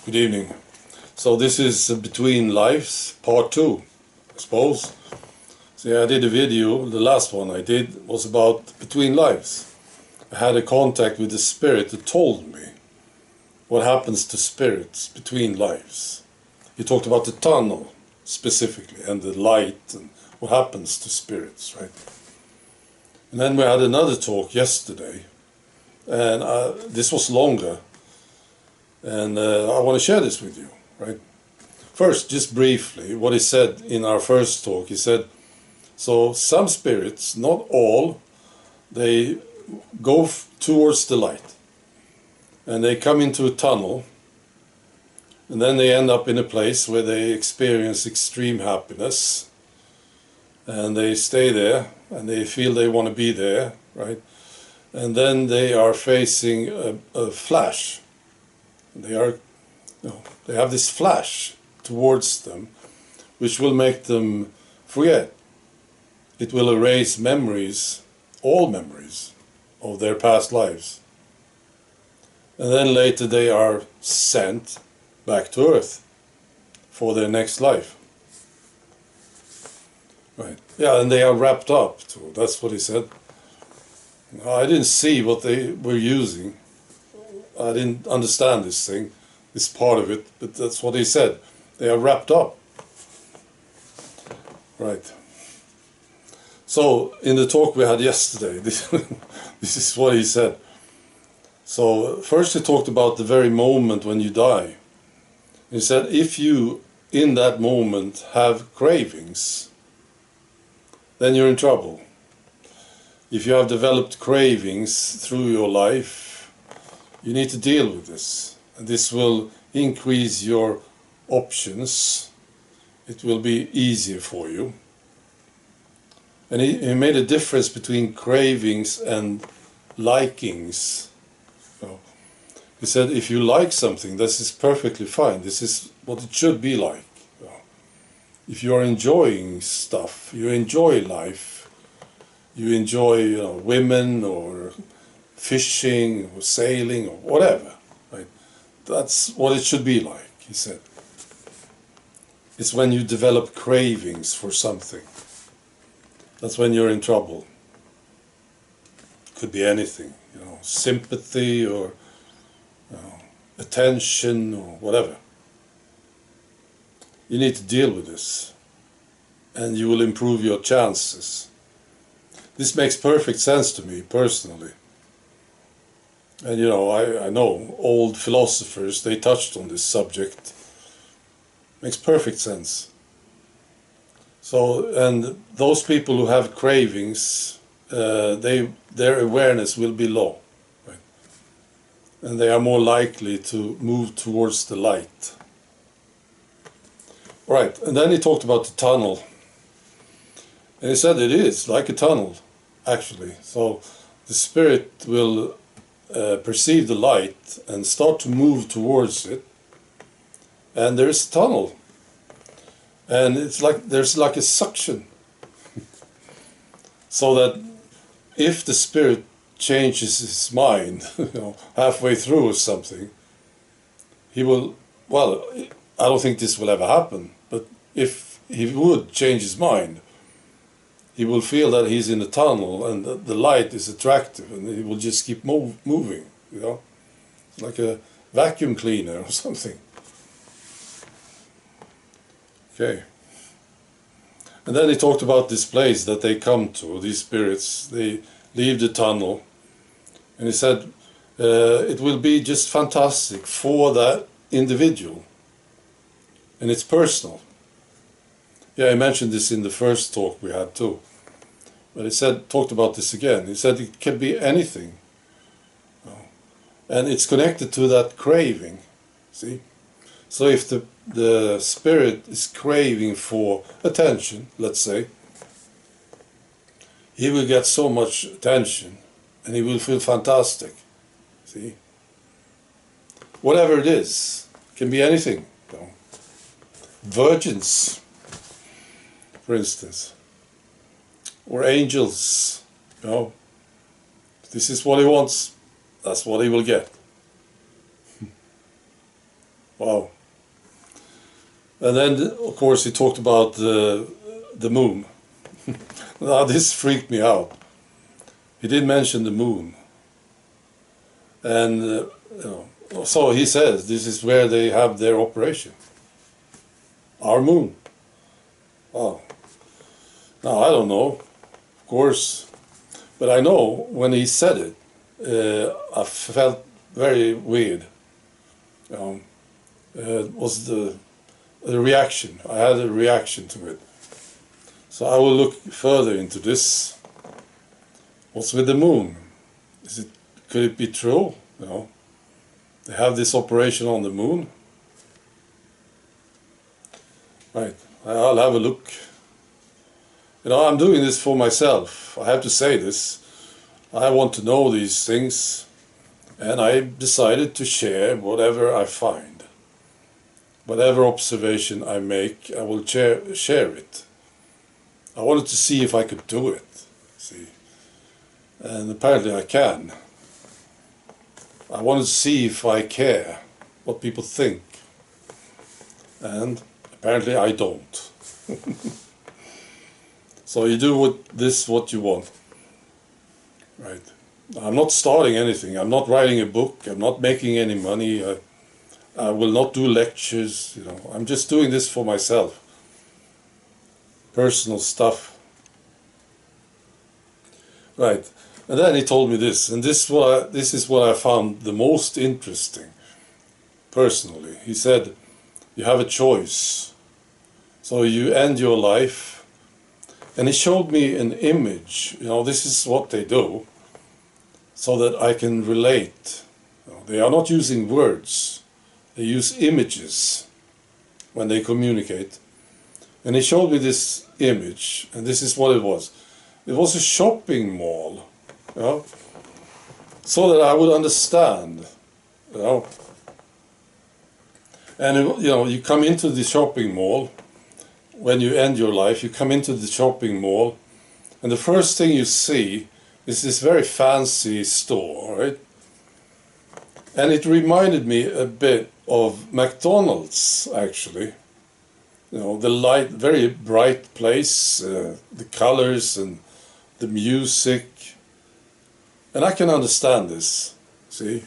Good evening. So this is Between Lives, part 2, I suppose. See, I did a video, the last one I did was about Between Lives. I had a contact with the spirit that told me what happens to spirits between lives. He talked about the tunnel specifically and the light and what happens to spirits, right? And then we had another talk yesterday, and this was longer. And I want to share this with you, right? First, just briefly, what he said in our first talk. He said, so some spirits, not all, they go towards the light. And they come into a tunnel. And then they end up in a place where they experience extreme happiness. And they stay there, and they feel they want to be there, right? And then they are facing a flash. They have this flash towards them, which will make them forget. It will erase memories, all memories of their past lives. And then later they are sent back to Earth for their next life. Right. Yeah, and they are wrapped up too. That's what he said. I didn't see what they were using. I didn't understand this part of it, but that's what he said. They are wrapped up. Right. So, in the talk we had yesterday, this is what he said. So, first he talked about the very moment when you die. He said, if you, in that moment, have cravings, then you're in trouble. If you have developed cravings through your life, you need to deal with this, and this will increase your options. It will be easier for you. And he made a difference between cravings and likings. So he said, if you like something, this is perfectly fine. This is what it should be like. If you are enjoying stuff, you enjoy life, you enjoy women or fishing or sailing or whatever, right? That's what it should be like, he said. It's when you develop cravings for something. That's when you're in trouble. Could be anything, sympathy or attention or whatever. You need to deal with this, and you will improve your chances. This makes perfect sense to me personally. And I know old philosophers, they touched on this subject. Makes perfect sense. So, and those people who have cravings, their awareness will be low, right? And they are more likely to move towards the light. Right, and then he talked about the tunnel. And he said it is like a tunnel, actually. So the spirit will perceive the light and start to move towards it, and there's a tunnel, and it's like there's like a suction, so that if the spirit changes his mind halfway through or something, he will, well, I don't think this will ever happen, but if he would change his mind, he will feel that he's in a tunnel and the light is attractive, and he will just keep moving, It's like a vacuum cleaner or something. Okay. And then he talked about this place that they come to, these spirits, they leave the tunnel, and he said it will be just fantastic for that individual, and it's personal. Yeah, I mentioned this in the first talk we had too. But he talked about this again. He said it can be anything. And it's connected to that craving. See? So if the spirit is craving for attention, let's say, he will get so much attention and he will feel fantastic. See? Whatever it is, it can be anything. Virgins, for instance, or angels, this is what he wants, that's what he will get. Wow. And then, of course, he talked about the moon. Now, this freaked me out. He did mention the moon. And, so he says this is where they have their operation. Our moon. Wow. Now, I don't know, of course, but I know when he said it, I felt very weird. It was the reaction. I had a reaction to it. So I will look further into this. What's with the moon? Could it be true? They have this operation on the moon. Right, I'll have a look. I'm doing this for myself. I have to say this. I want to know these things, and I decided to share whatever I find. Whatever observation I make, I will share it. I wanted to see if I could do it, see. And apparently I can. I wanted to see if I care what people think. And apparently I don't. So you do what you want. Right. I'm not starting anything. I'm not writing a book. I'm not making any money. I will not do lectures. I'm just doing this for myself. Personal stuff. Right. And then he told me this, and this is what I found the most interesting, personally. He said, you have a choice. So you end your life. And he showed me an image. This is what they do, so that I can relate. They are not using words. They use images when they communicate. And he showed me this image, and this is what it was. It was a shopping mall, so that I would understand, And you come into the shopping mall. When you end your life, you come into the shopping mall, and the first thing you see is this very fancy store, right? And it reminded me a bit of McDonald's, actually. The light, very bright place, the colors and the music. And I can understand this, see?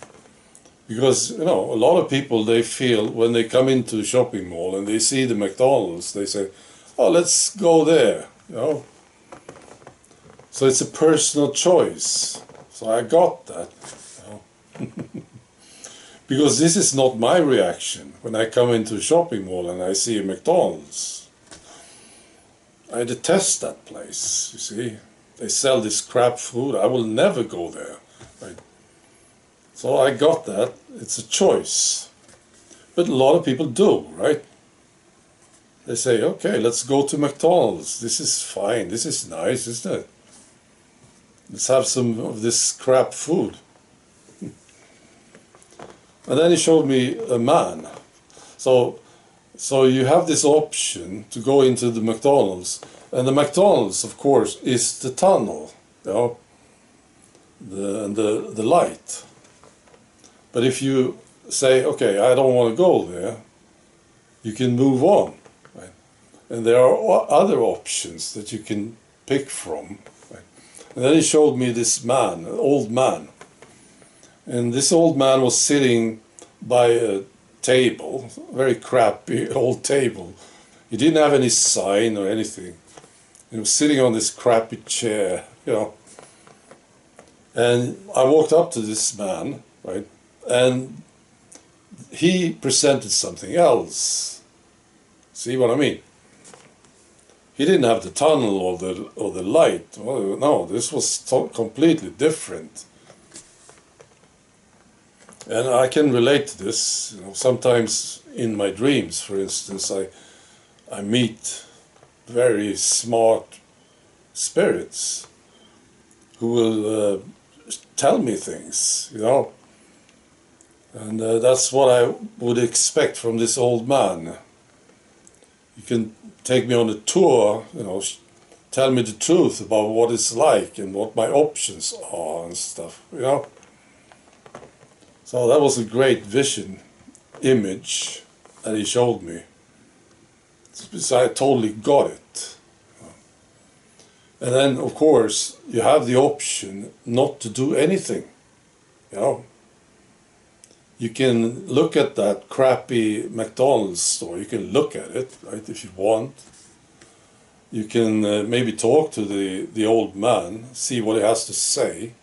Because, a lot of people, they feel when they come into a shopping mall and they see the McDonald's, they say, oh, let's go there, So it's a personal choice. So I got that, Because this is not my reaction when I come into a shopping mall and I see a McDonald's. I detest that place, you see. They sell this crap food. I will never go there, right? So I got that. It's a choice. But a lot of people do, right? They say, okay, let's go to McDonald's. This is fine. This is nice, isn't it? Let's have some of this crap food. And then he showed me a man. So you have this option to go into the McDonald's. And the McDonald's, of course, is the tunnel, the light. But if you say, okay, I don't want to go there, you can move on. Right? And there are other options that you can pick from. Right? And then he showed me this man, an old man. And this old man was sitting by a table, a very crappy old table. He didn't have any sign or anything. He was sitting on this crappy chair, And I walked up to this man, right? And he presented something else. See what I mean? He didn't have the tunnel or the light. Well, no, this was completely different. And I can relate to this. Sometimes in my dreams, for instance, I meet very smart spirits who will tell me things, And that's what I would expect from this old man. You can take me on a tour, tell me the truth about what it's like and what my options are and stuff, So that was a great vision. image that he showed me. So I totally got it. And then, of course, you have the option not to do anything. You know, you can look at that crappy McDonald's store. You can look at it, right, if you want. You can maybe talk to the old man, see what he has to say,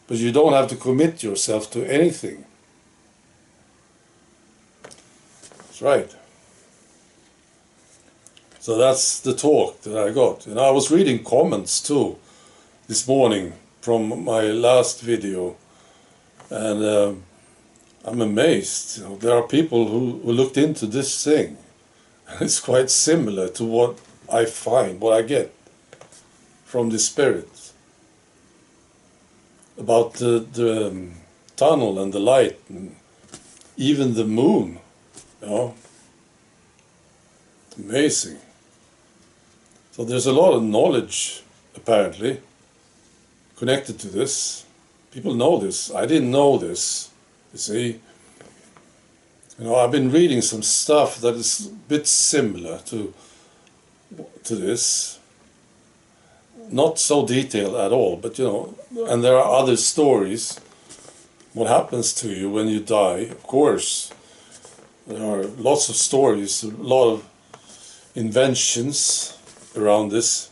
but you don't have to commit yourself to anything. That's right. So that's the talk that I got. And I was reading comments too this morning from my last video, and I'm amazed. You know, there are people who looked into this thing, and it's quite similar to what I find, what I get from the spirit about the tunnel and the light, and even the moon. You know, amazing. So there's a lot of knowledge apparently connected to this. People know this. I didn't know this. You see, you know, I've been reading some stuff that is a bit similar to this. Not so detailed at all, but you know, and there are other stories. What happens to you when you die? Of course, there are lots of stories, a lot of inventions around this.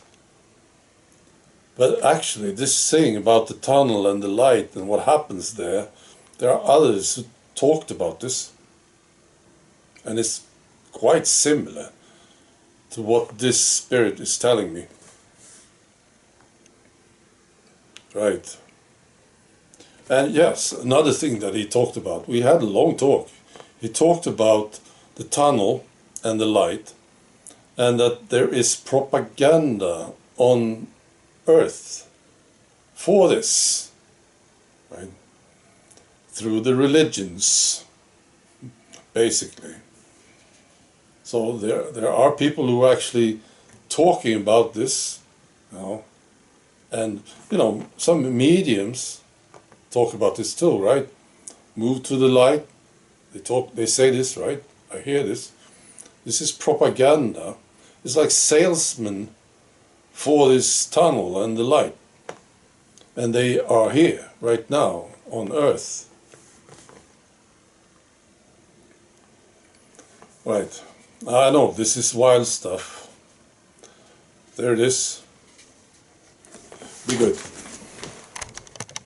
But actually, this thing about the tunnel and the light and what happens there are others who talked about this. And it's quite similar to what this spirit is telling me. Right. And yes, another thing that he talked about, we had a long talk. He talked about the tunnel and the light, and that there is propaganda on Earth for this, right? Through the religions, basically. So there are people who are actually talking about this, you know, and you know, some mediums talk about this too, right? Move to the light. They say this, right? I hear this. This is propaganda. It's like salesmen for this tunnel and the light. And they are here right now on Earth. Right. I know, this is wild stuff. There it is. Be good.